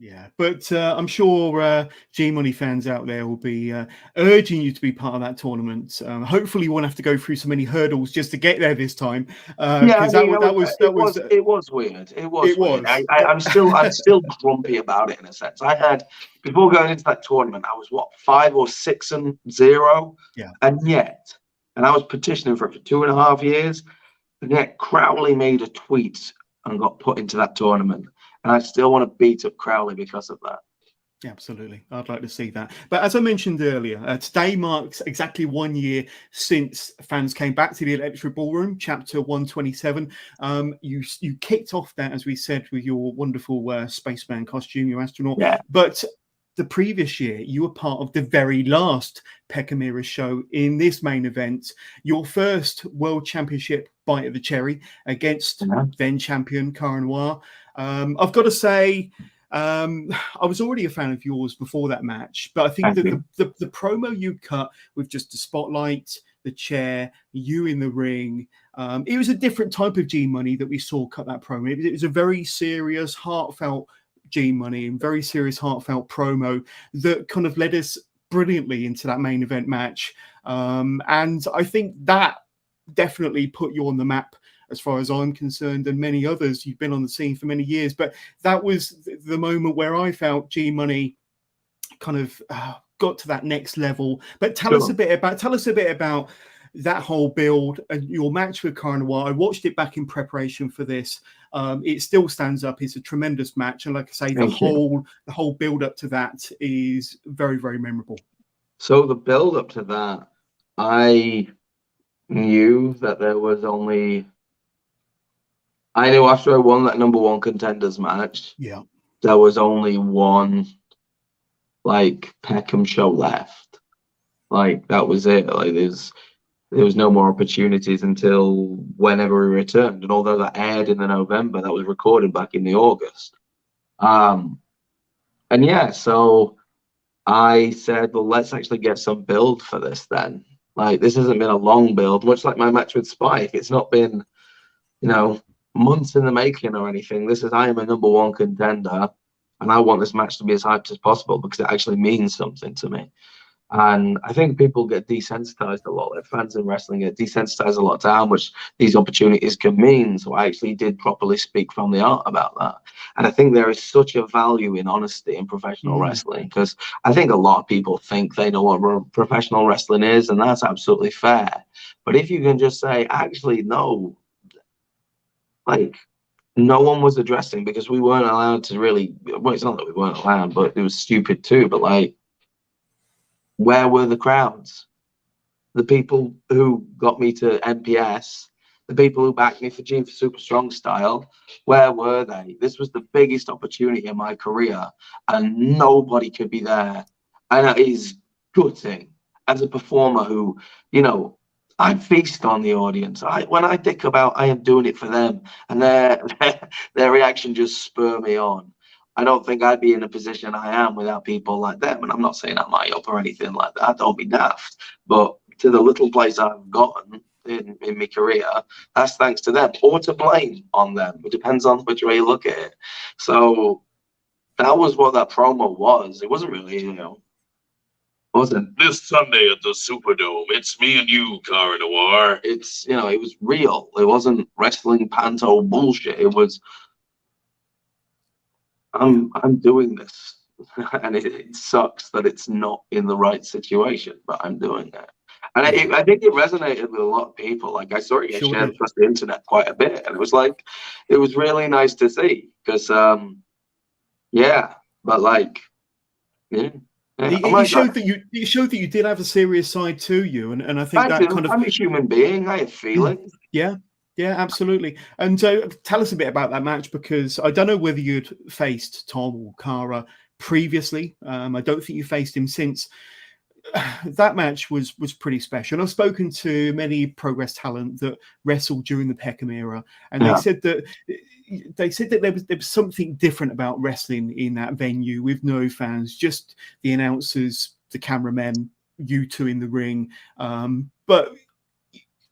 Yeah, but I'm sure G-Money fans out there will be urging you to be part of that tournament. Hopefully, you won't have to go through so many hurdles just to get there this time, Yeah, I because mean, it was weird. it Weird. was. I'm still grumpy about it in a sense. I had before going into that tournament, I was what 5 or 6-0, Yeah. and I was petitioning for it for 2.5 years, and yet Crowley made a tweet and got put into that tournament, and I still want to beat up Crowley because of that. Absolutely. I'd like to see that. But as I mentioned earlier, today marks exactly 1 year since fans came back to the Electric Ballroom, chapter 127. You kicked off that, as we said, with your wonderful spaceman costume, your astronaut. Yeah. But the previous year, you were part of the very last Peckham Era show in this main event, your first World Championship bite of the cherry against then champion Cara Noir. I've got to say, I was already a fan of yours before that match, but I think that the promo you cut with just the spotlight, the chair, you in the ring, it was a different type of G-Money that we saw cut that promo. It was a very serious, heartfelt G-Money and very serious, heartfelt promo that kind of led us brilliantly into that main event match. And I think that definitely put you on the map as far as I'm concerned, and many others. You've been on the scene for many years, but that was the moment where I felt G-Money kind of got to that next level. But tell us a bit about that whole build and your match with Cara Noir. I watched it back in preparation for this. It still stands up. It's a tremendous match, and like I say, the whole build up to that is very, very memorable. So the build up to that, I knew that there was only. I knew after I won that number one contenders match, there was only one like Peckham show left. Like that was it. Like there was no more opportunities until whenever we returned. And although that aired in the November, that was recorded back in the August. And yeah, so I said, well, let's actually get some build for this then. Like this hasn't been a long build, much like my match with Spike. It's not been, months in the making or anything. I am a number one contender, and I want this match to be as hyped as possible because it actually means something to me. And I think people get desensitized a lot. Like fans in wrestling get desensitized a lot to how much these opportunities can mean. So I actually did properly speak from the heart about that. And I think there is such a value in honesty in professional wrestling, because I think a lot of people think they know what professional wrestling is, and that's absolutely fair. But if you can just say, actually, no, like no one was addressing, because we weren't allowed to really, well, it's not that we weren't allowed, but it was stupid too. But like, where were the crowds? The people who got me to MPS, the people who backed me for Gene for Super Strong Style, where were they? This was the biggest opportunity in my career, and nobody could be there. And it is gutting as a performer who, I feast on the audience. When I think about I am doing it for them, and their reaction just spur me on. I don't think I'd be in the position I am without people like them. And I'm not saying I'm high up or anything like that. Don't be daft. But to the little place I've gotten in my career, that's thanks to them, or to blame on them. It depends on which way you look at it. So that was what that promo was. It wasn't really, wasn't this Sunday at the Superdome, it's me and you, Cara Noir. It's, it was real. It wasn't wrestling panto bullshit. It was, I'm doing this, and it sucks that it's not in the right situation, but I'm doing it. And I think it resonated with a lot of people. Like I saw it get shared across the internet quite a bit, and it was really nice to see, because It showed that you did have a serious side to you, and I think I'm a human being. I have feelings. Yeah, absolutely. And tell us a bit about that match, because I don't know whether you'd faced Tom or Cara previously. I don't think you faced him since. That match was pretty special. And I've spoken to many progress talent that wrestled during the Peckham Era, and they said that there was something different about wrestling in that venue, with no fans, just the announcers, the cameramen, you two in the ring. But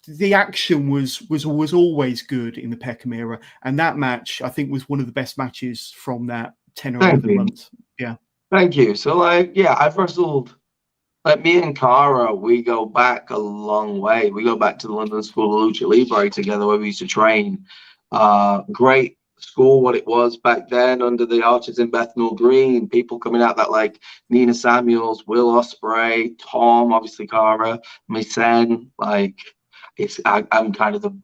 the action was always good in the Peckham Era, and that match I think was one of the best matches from that 10 or Thank 11 you. months. Yeah. Thank you. So, like, yeah, I've wrestled. Like me and Cara, we go back a long way. We go back to the London School of Lucha Libre together, where we used to train. Great school, what it was back then, under the arches in Bethnal Green. People coming out that like Nina Samuels, Will Ospreay, Tom, obviously Cara, Misen. Like, I'm kind of the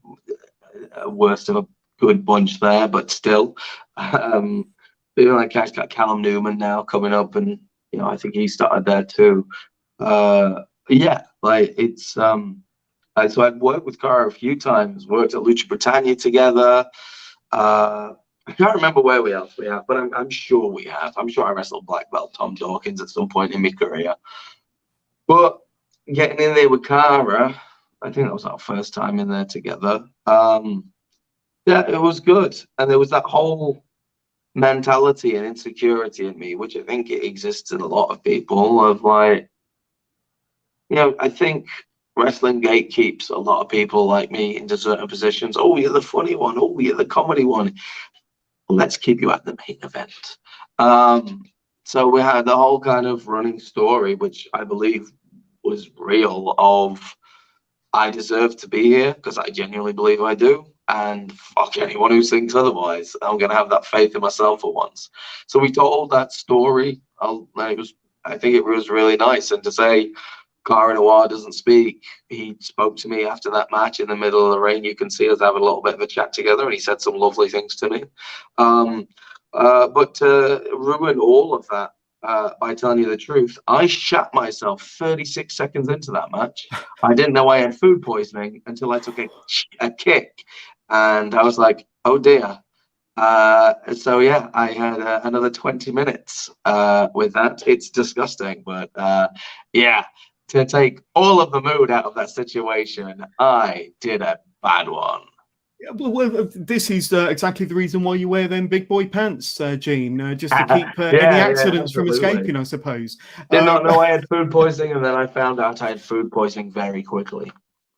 worst of a good bunch there, but still. Even like guys got Callum Newman now coming up, and I think he started there too. Yeah, like it's so I've worked with Cara a few times, worked at Lucha Britannia together. I can't remember where else we have, but I'm sure we have. I'm sure I wrestled black belt Tom Dawkins at some point in my career. But getting in there with Cara, I think that was our first time in there together. Yeah, it was good. And there was that whole mentality and insecurity in me, which I think it exists in a lot of people, of like, I think wrestling gatekeeps a lot of people like me into certain positions. Oh, you're the funny one. Oh, you're the comedy one. Let's keep you at the main event. So we had the whole kind of running story, which I believe was real, of I deserve to be here because I genuinely believe I do. And fuck anyone who thinks otherwise. I'm going to have that faith in myself for once. So we told that story. I think it was really nice. And to say Cara Noir doesn't speak, he spoke to me after that match in the middle of the ring. You can see us having a little bit of a chat together, and he said some lovely things to me. But to ruin all of that, by telling you the truth, I shat myself 36 seconds into that match. I didn't know I had food poisoning until I took a kick, and I was like, oh dear. So yeah, I had another 20 minutes with that. It's disgusting, but yeah, to take all of the mood out of that situation, I did a bad one. Yeah, well, this is exactly the reason why you wear them big boy pants, Gene, just to keep any accidents from escaping, I suppose. Did not know I had food poisoning, and then I found out I had food poisoning very quickly.